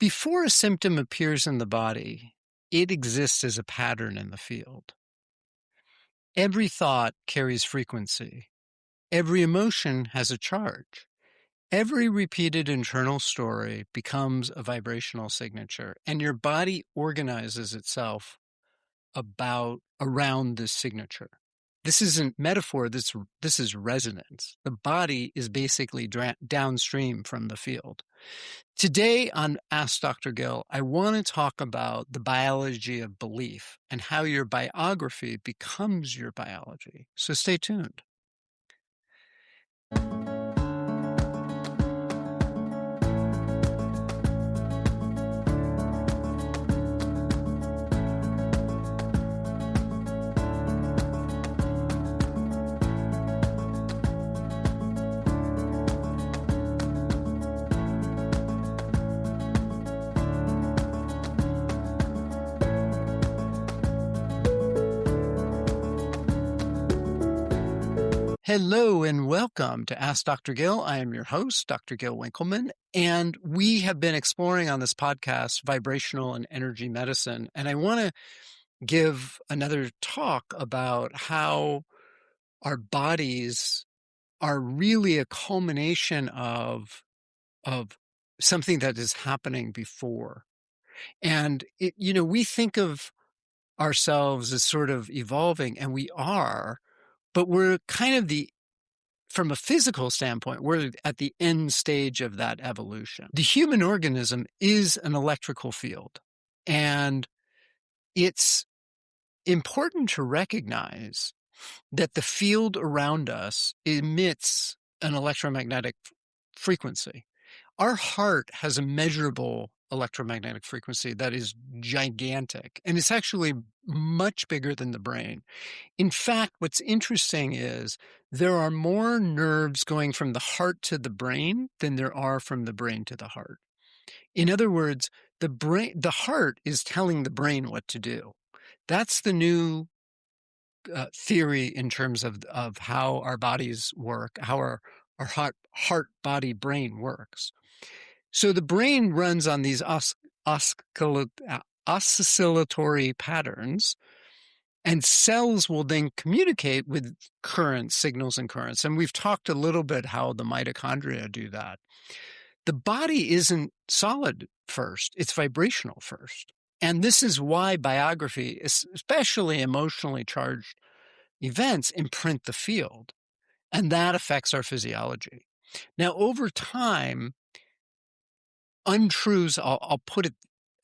Before a symptom appears in the body, it exists as a pattern in the field. Every thought carries frequency. Every emotion has a charge. Every repeated internal story becomes a vibrational signature, and your body organizes itself around this signature. This isn't metaphor, this is resonance. The body is basically downstream from the field. Today on Ask Dr. Gill, I want to talk about the biology of belief and how your biography becomes your biology. So stay tuned. Hello and welcome to Ask Dr. Gill. I am your host, Dr. Gill Winkleman, and we have been exploring on this podcast vibrational and energy medicine. And I want to give another talk about how our bodies are really a culmination of something that is happening before. And we think of ourselves as sort of evolving, and we are, but we're kind of from a physical standpoint, we're at the end stage of that evolution. The human organism is an electrical field, and it's important to recognize that the field around us emits an electromagnetic frequency. Our heart has a measurable electromagnetic frequency that is gigantic, and it's actually much bigger than the brain. In fact, what's interesting is there are more nerves going from the heart to the brain than there are from the brain to the heart. In other words, the heart is telling the brain what to do. That's the new theory in terms of how our bodies work, how our heart, body, brain works. So the brain runs on these oscillatory patterns, and cells will then communicate with currents, signals and currents. And we've talked a little bit how the mitochondria do that. The body isn't solid first, it's vibrational first. And this is why biography, especially emotionally charged events, imprint the field. And that affects our physiology. Now, over time, untruths, I'll put it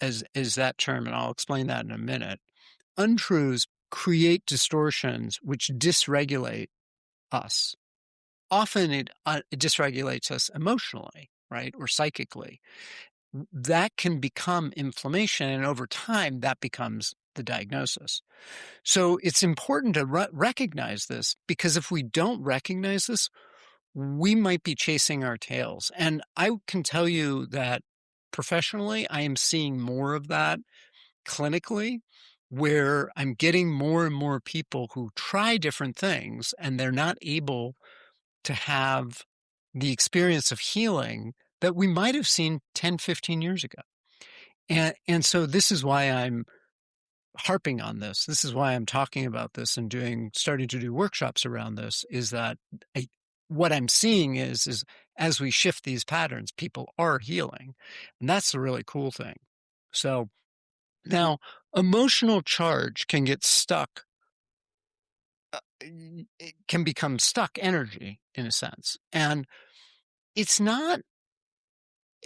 as that term, and I'll explain that in a minute. Untruths create distortions which dysregulate us. Often it dysregulates us emotionally, right, or psychically. That can become inflammation, and over time, that becomes the diagnosis. So it's important to recognize this, because if we don't recognize this, we might be chasing our tails. And I can tell you that professionally, I am seeing more of that clinically, where I'm getting more and more people who try different things and they're not able to have the experience of healing that we might have seen 10, 15 years ago. And so this is why I'm harping on this. This is why I'm talking about this and starting to do workshops around this, is that what I'm seeing is as we shift these patterns, people are healing. And that's the really cool thing. So now, emotional charge can get stuck. It can become stuck energy in a sense. And it's not,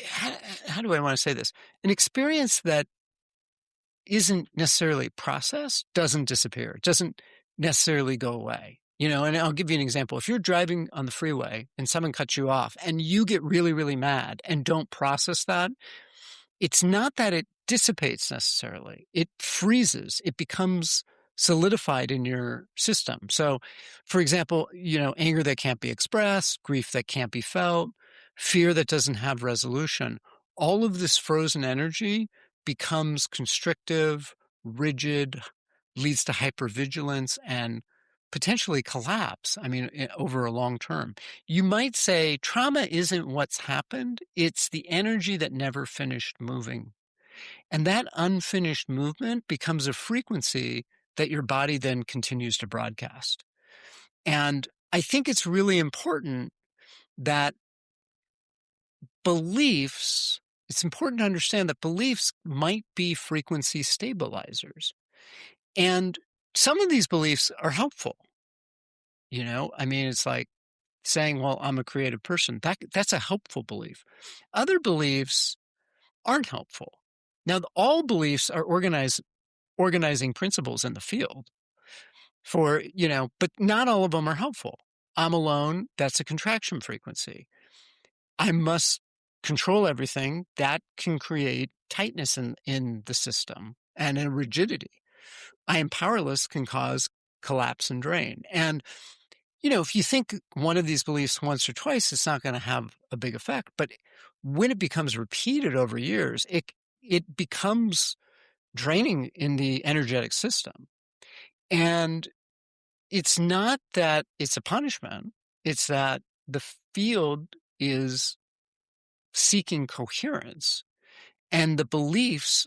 how do I want to say this? An experience that isn't necessarily processed doesn't disappear. It doesn't necessarily go away. And I'll give you an example. If you're driving on the freeway and someone cuts you off and you get really, really mad and don't process that, it's not that it dissipates necessarily. It freezes. It becomes solidified in your system. So, for example, anger that can't be expressed, grief that can't be felt, fear that doesn't have resolution, all of this frozen energy becomes constrictive, rigid, leads to hypervigilance and potentially collapse. I mean, over a long term. You might say trauma isn't what's happened. It's the energy that never finished moving. And that unfinished movement becomes a frequency that your body then continues to broadcast. And I think it's really important that it's important to understand that beliefs might be frequency stabilizers. And some of these beliefs are helpful. I mean, it's like saying, well, I'm a creative person. That's a helpful belief. Other beliefs aren't helpful. Now, all beliefs are organizing principles in the field but not all of them are helpful. I'm alone. That's a contraction frequency. I must control everything. That can create tightness in the system and a rigidity. I am powerless can cause collapse and drain. And, if you think one of these beliefs once or twice, it's not going to have a big effect. But when it becomes repeated over years, it becomes draining in the energetic system. And it's not that it's a punishment. It's that the field is seeking coherence, and the beliefs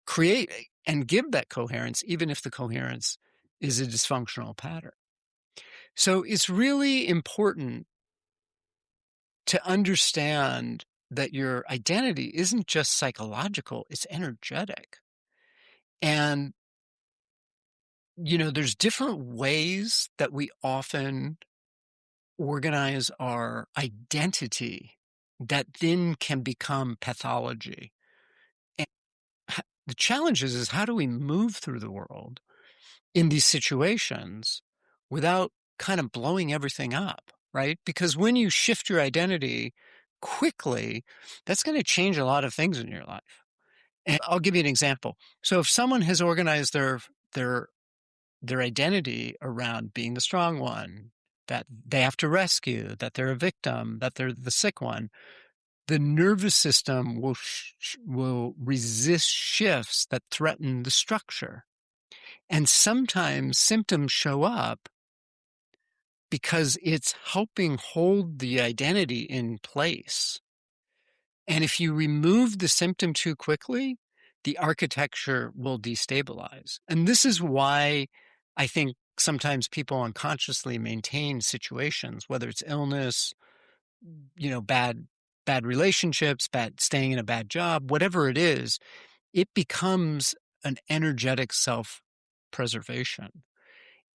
create and give that coherence, even if the coherence is a dysfunctional pattern. So it's really important to understand that your identity isn't just psychological, it's energetic. And, there's different ways that we often organize our identity that then can become pathology. And the challenge is how do we move through the world in these situations without kind of blowing everything up, right? Because when you shift your identity quickly, that's going to change a lot of things in your life. And I'll give you an example. So if someone has organized their identity around being the strong one, that they have to rescue, that they're a victim, that they're the sick one, the nervous system will resist shifts that threaten the structure. And sometimes symptoms show up because it's helping hold the identity in place. And if you remove the symptom too quickly, the architecture will destabilize. And this is why I think sometimes people unconsciously maintain situations, whether it's illness, bad relationships, staying in a bad job, whatever it is, it becomes an energetic self-preservation.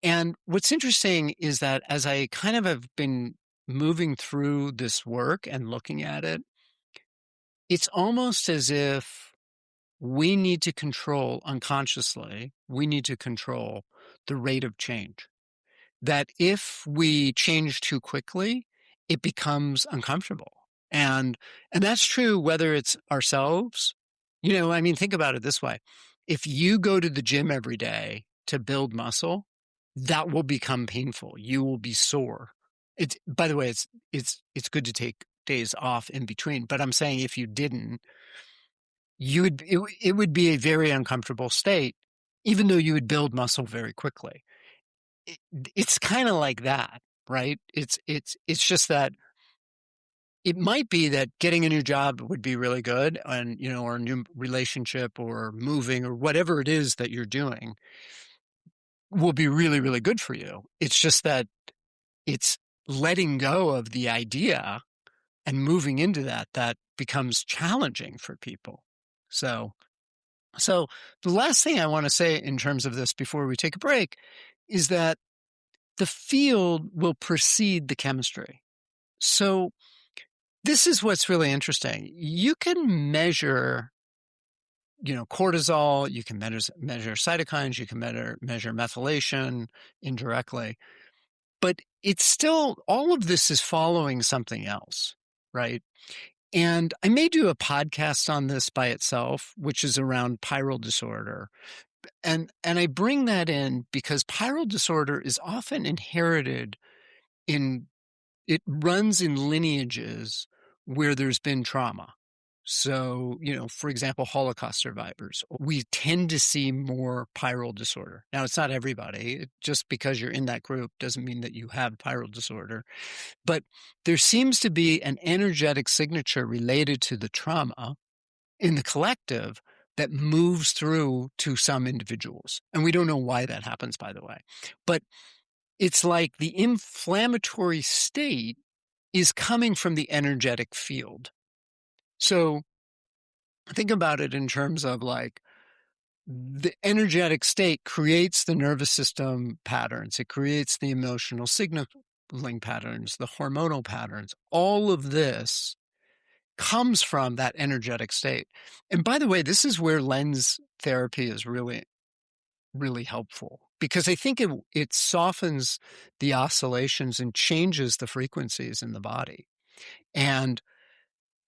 And what's interesting is that as I kind of have been moving through this work and looking at it, it's almost as if we need to control unconsciously, we need to control the rate of change. That if we change too quickly, it becomes uncomfortable. And that's true whether it's ourselves. I mean, think about it this way. If you go to the gym every day to build muscle, that will become painful. You will be sore. By the way, it's good to take days off in between, but I'm saying if you didn't, it would be a very uncomfortable state, even though you would build muscle very quickly. It's kind of like that, right? It's just that it might be that getting a new job would be really good, and or a new relationship or moving or whatever it is that you're doing will be really, really good for you. It's just that it's letting go of the idea and moving into that becomes challenging for people. So the last thing I want to say in terms of this before we take a break is that the field will precede the chemistry. So this is what's really interesting. You can measure, cortisol, you can measure cytokines, you can measure methylation indirectly, but it's still, all of this is following something else, right? And I may do a podcast on this by itself, which is around piral disorder. And I bring that in because piral disorder is often inherited it runs in lineages where there's been trauma. So, for example, Holocaust survivors, we tend to see more pyrrole disorder. Now, it's not everybody. Just because you're in that group doesn't mean that you have pyrrole disorder. But there seems to be an energetic signature related to the trauma in the collective that moves through to some individuals. And we don't know why that happens, by the way. But it's like the inflammatory state is coming from the energetic field. So think about it in terms of like the energetic state creates the nervous system patterns. It creates the emotional signaling patterns, the hormonal patterns. All of this comes from that energetic state. And by the way, this is where lens therapy is really, really helpful, because I think it softens the oscillations and changes the frequencies in the body. And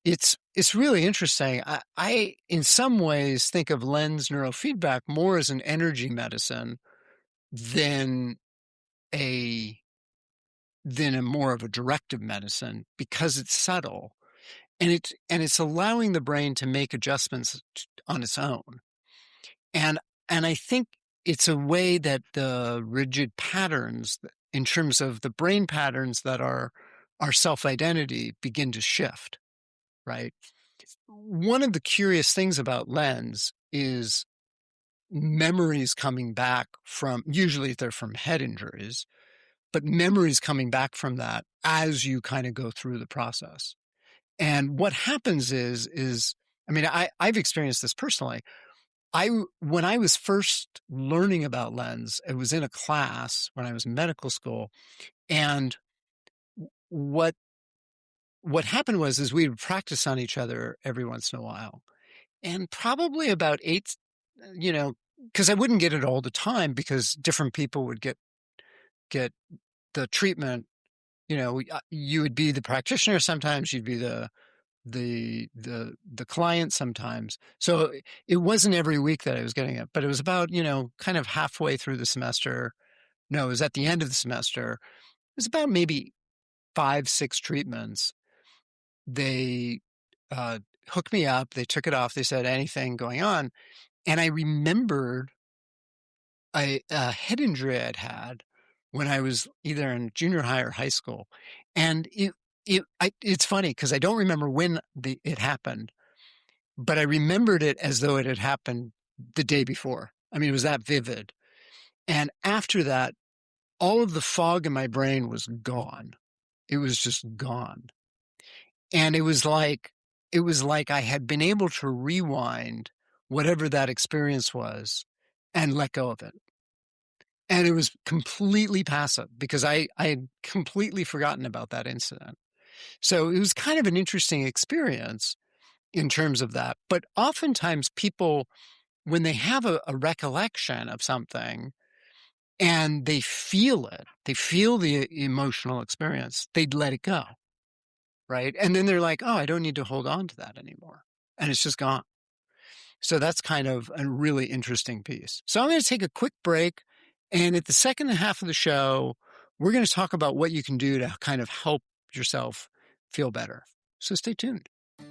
it's really interesting. I in some ways think of lens neurofeedback more as an energy medicine than a more of a directive medicine, because it's subtle and it's allowing the brain to make adjustments on its own. And I think it's a way that the rigid patterns in terms of the brain patterns that are our self-identity begin to shift, right? One of the curious things about lens is memories coming back from, usually they're from head injuries, but memories coming back from that as you kind of go through the process. And what happens is I mean, I've experienced this personally. When I was first learning about lens, it was in a class when I was in medical school. And what happened is we would practice on each other every once in a while. And probably about 8, because I wouldn't get it all the time, because different people would get the treatment. You would be the practitioner sometimes, you'd be the client sometimes. So it wasn't every week that I was getting it, but it was about, kind of halfway through the semester. No, it was at the end of the semester. It was about maybe 5, 6 treatments. They hooked me up. They took it off. They said, anything going on? And I remembered a head injury I'd had when I was either in junior high or high school. And it's funny because I don't remember when it happened, but I remembered it as though it had happened the day before. I mean, it was that vivid. And after that, all of the fog in my brain was gone. It was just gone. And it was like I had been able to rewind whatever that experience was and let go of it. And it was completely passive because I had completely forgotten about that incident. So it was kind of an interesting experience in terms of that. But oftentimes people, when they have a recollection of something and they feel it, they feel the emotional experience, they'd let it go, right? And then they're like, oh, I don't need to hold on to that anymore. And it's just gone. So that's kind of a really interesting piece. So I'm going to take a quick break. And at the second half of the show, we're going to talk about what you can do to kind of help yourself feel better. So stay tuned. All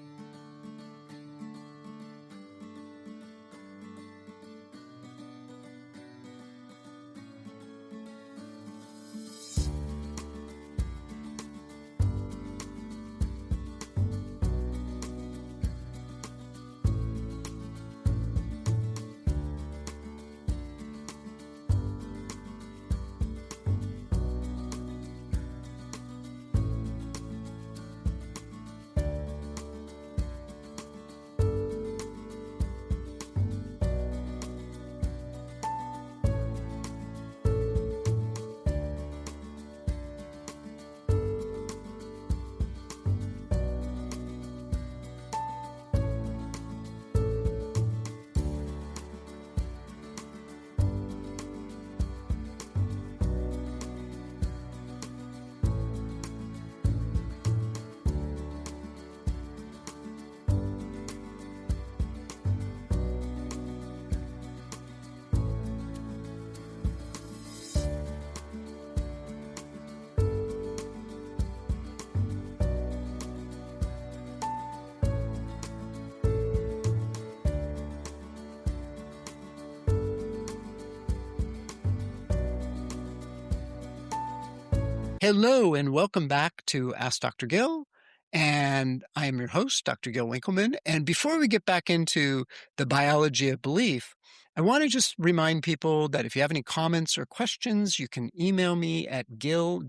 Hello, and welcome back to Ask Dr. Gill. And I am your host, Dr. Gill Winkleman. And before we get back into the biology of belief, I want to just remind people that if you have any comments or questions, you can email me at Gil,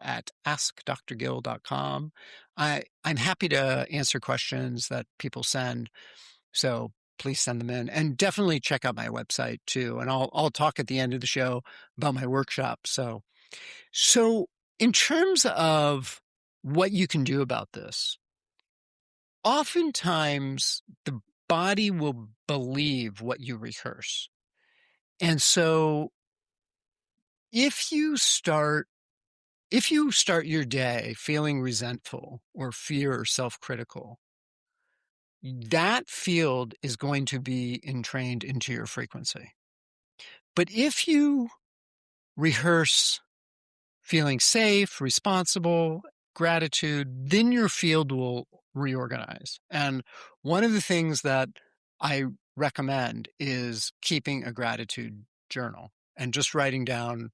at askdrgill.com. I'm happy to answer questions that people send. So please send them in, and definitely check out my website too. And I'll talk at the end of the show about my workshop. So in terms of what you can do about this, oftentimes the body will believe what you rehearse. And so if you start your day feeling resentful or fear or self-critical, that field is going to be entrained into your frequency. But if you rehearse feeling safe, responsible, gratitude, then your field will reorganize. And one of the things that I recommend is keeping a gratitude journal and just writing down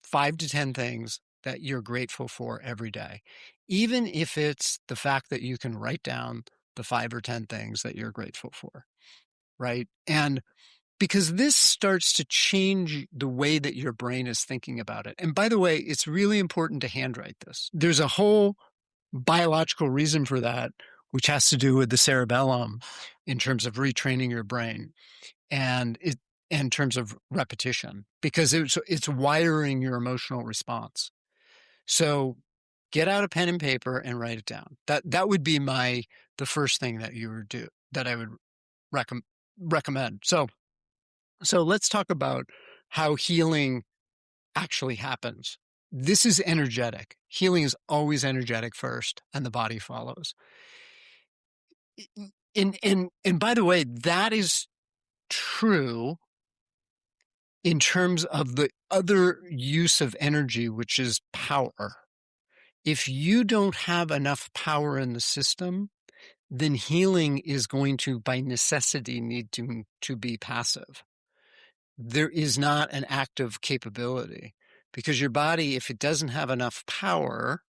5 to 10 things that you're grateful for every day. Even if it's the fact that you can write down the 5 or 10 things that you're grateful for, right? And because this starts to change the way that your brain is thinking about it. And by the way, it's really important to handwrite this. There's a whole biological reason for that, which has to do with the cerebellum in terms of retraining your brain and in terms of repetition, because it's wiring your emotional response. So get out a pen and paper and write it down. That would be the first thing that you would do, that I would recommend. So let's talk about how healing actually happens. This is energetic. Healing is always energetic first, and the body follows. And by the way, that is true in terms of the other use of energy, which is power. If you don't have enough power in the system, then healing is going to, by necessity, need to be passive. There is not an active capability, because your body, if it doesn't have enough power,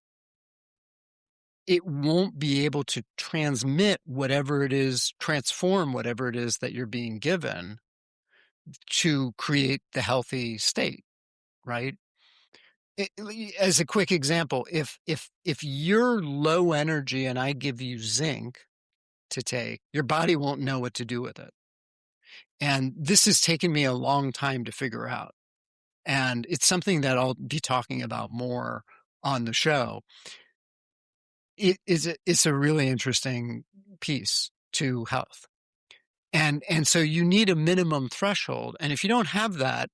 it won't be able to transform whatever it is that you're being given to create the healthy state, right? As a quick example, if you're low energy and I give you zinc to take, your body won't know what to do with it. And this has taken me a long time to figure out. And it's something that I'll be talking about more on the show. It's a really interesting piece to health. And so you need a minimum threshold. And if you don't have that,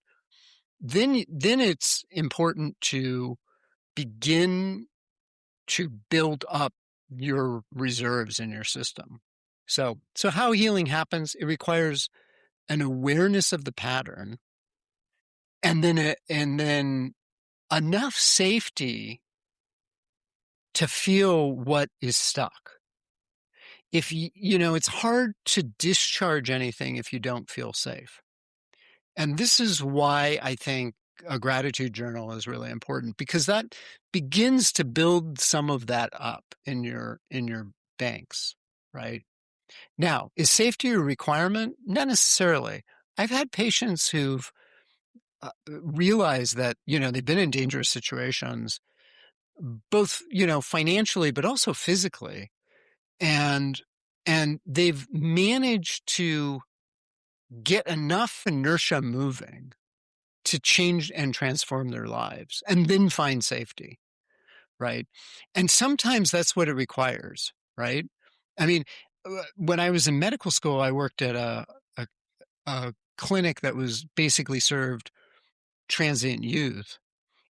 then it's important to begin to build up your reserves in your system. So how healing happens, it requires an awareness of the pattern, and then enough safety to feel what is stuck. If it's hard to discharge anything if you don't feel safe. And this is why I think a gratitude journal is really important, because that begins to build some of that up in your banks, right? Now, is safety a requirement? Not necessarily. I've had patients who've realized that, they've been in dangerous situations, both, financially, but also physically. And they've managed to get enough inertia moving to change and transform their lives, and then find safety, right? And sometimes that's what it requires, right? I mean, when I was in medical school, I worked at a clinic that was basically served transient youth.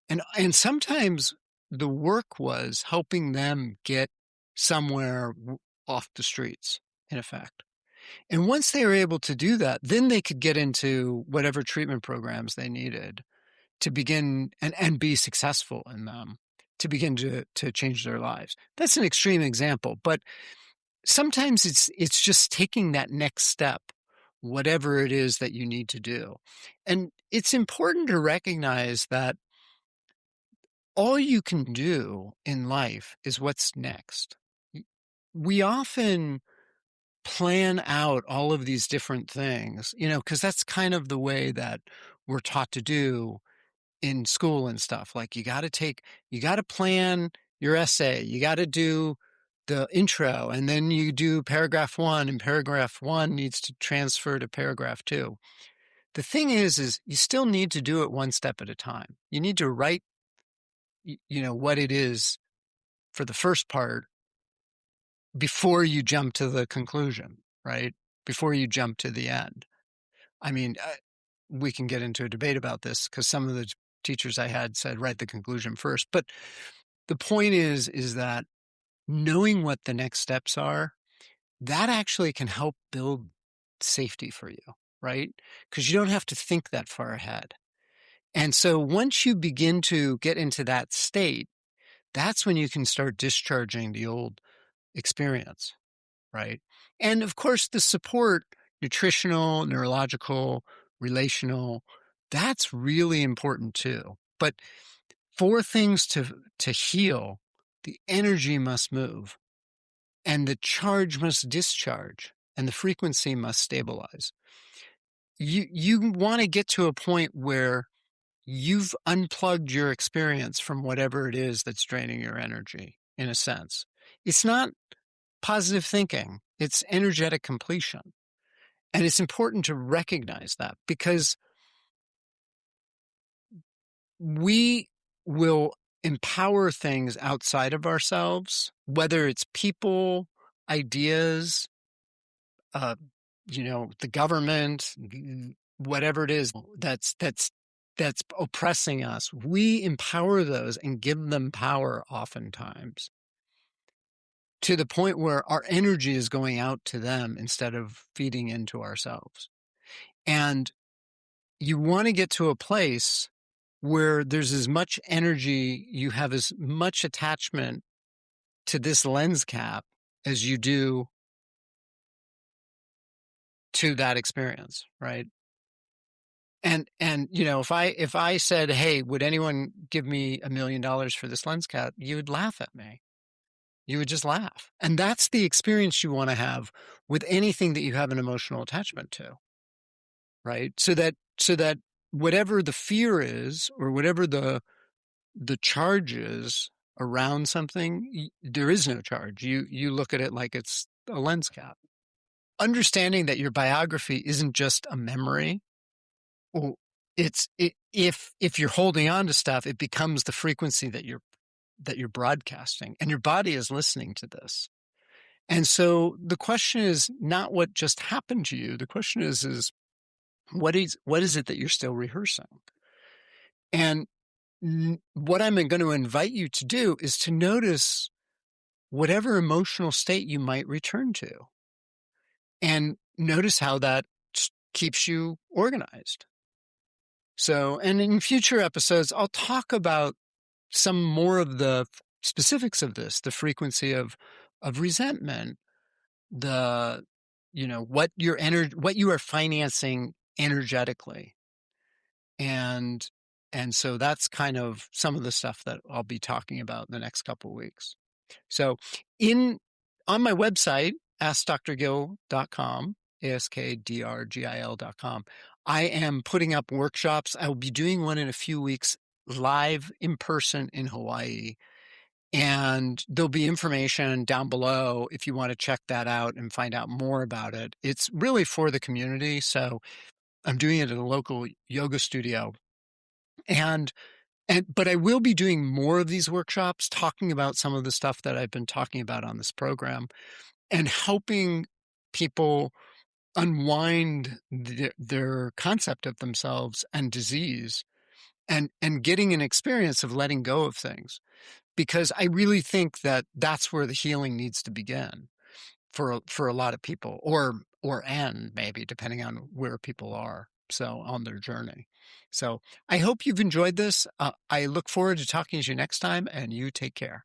And sometimes the work was helping them get somewhere off the streets, in effect. And once they were able to do that, then they could get into whatever treatment programs they needed to begin and be successful in them, to begin to change their lives. That's an extreme example, but sometimes it's just taking that next step, whatever it is that you need to do. And it's important to recognize that all you can do in life is what's next. We often plan out all of these different things, because that's kind of the way that we're taught to do in school and stuff. Like you got to plan your essay, you got to do the intro, and then you do paragraph 1, and paragraph 1 needs to transfer to paragraph 2. The thing is you still need to do it one step at a time. You need to write, what it is for the first part before you jump to the conclusion, right? Before you jump to the end. I mean, we can get into a debate about this because some of the teachers I had said, write the conclusion first. But the point is that knowing what the next steps are, that actually can help build safety for you, right? Because you don't have to think that far ahead. And so once you begin to get into that state, that's when you can start discharging the old experience, right? And of course, the support, nutritional, neurological, relational, that's really important too. But for things to heal, the energy must move and the charge must discharge and the frequency must stabilize. You want to get to a point where you've unplugged your experience from whatever it is that's draining your energy, in a sense. It's not positive thinking, it's energetic completion. And it's important to recognize that because we will empower things outside of ourselves, whether it's people, ideas, the government, whatever it is that's oppressing us. We empower those and give them power oftentimes to the point where our energy is going out to them instead of feeding into ourselves. And you want to get to a place where there's as much energy, you have as much attachment to this lens cap as you do to that experience, right? And if I said, hey, would anyone give me $1 million for this lens cap? You would laugh at me. You would just laugh. And that's the experience you want to have with anything that you have an emotional attachment to, right? So that whatever the fear is or whatever the charge is around something, there is no charge. You look at it like it's a lens cap. Understanding that your biography isn't just a memory, or if you're holding on to stuff, it becomes the frequency that you're broadcasting, and your body is listening to this. And so the question is not what just happened to you. The question is what is it that you're still rehearsing? And what I'm going to invite you to do is to notice whatever emotional state you might return to and notice how that keeps you organized. So, and in future episodes, I'll talk about some more of the specifics of this, the frequency of resentment, what you are financing energetically. And so that's kind of some of the stuff that I'll be talking about in the next couple of weeks. So on my website, askdrgill.com, askdrgil.com, I am putting up workshops. I will be doing one in a few weeks live in person in Hawaii. And there'll be information down below if you want to check that out and find out more about it. It's really for the community. So I'm doing it at a local yoga studio. But I will be doing more of these workshops, talking about some of the stuff that I've been talking about on this program and helping people unwind their concept of themselves and disease and getting an experience of letting go of things. Because I really think that that's where the healing needs to begin for a lot of people, or end maybe, depending on where people are. So on their journey. So I hope you've enjoyed this. I look forward to talking to you next time, and you take care.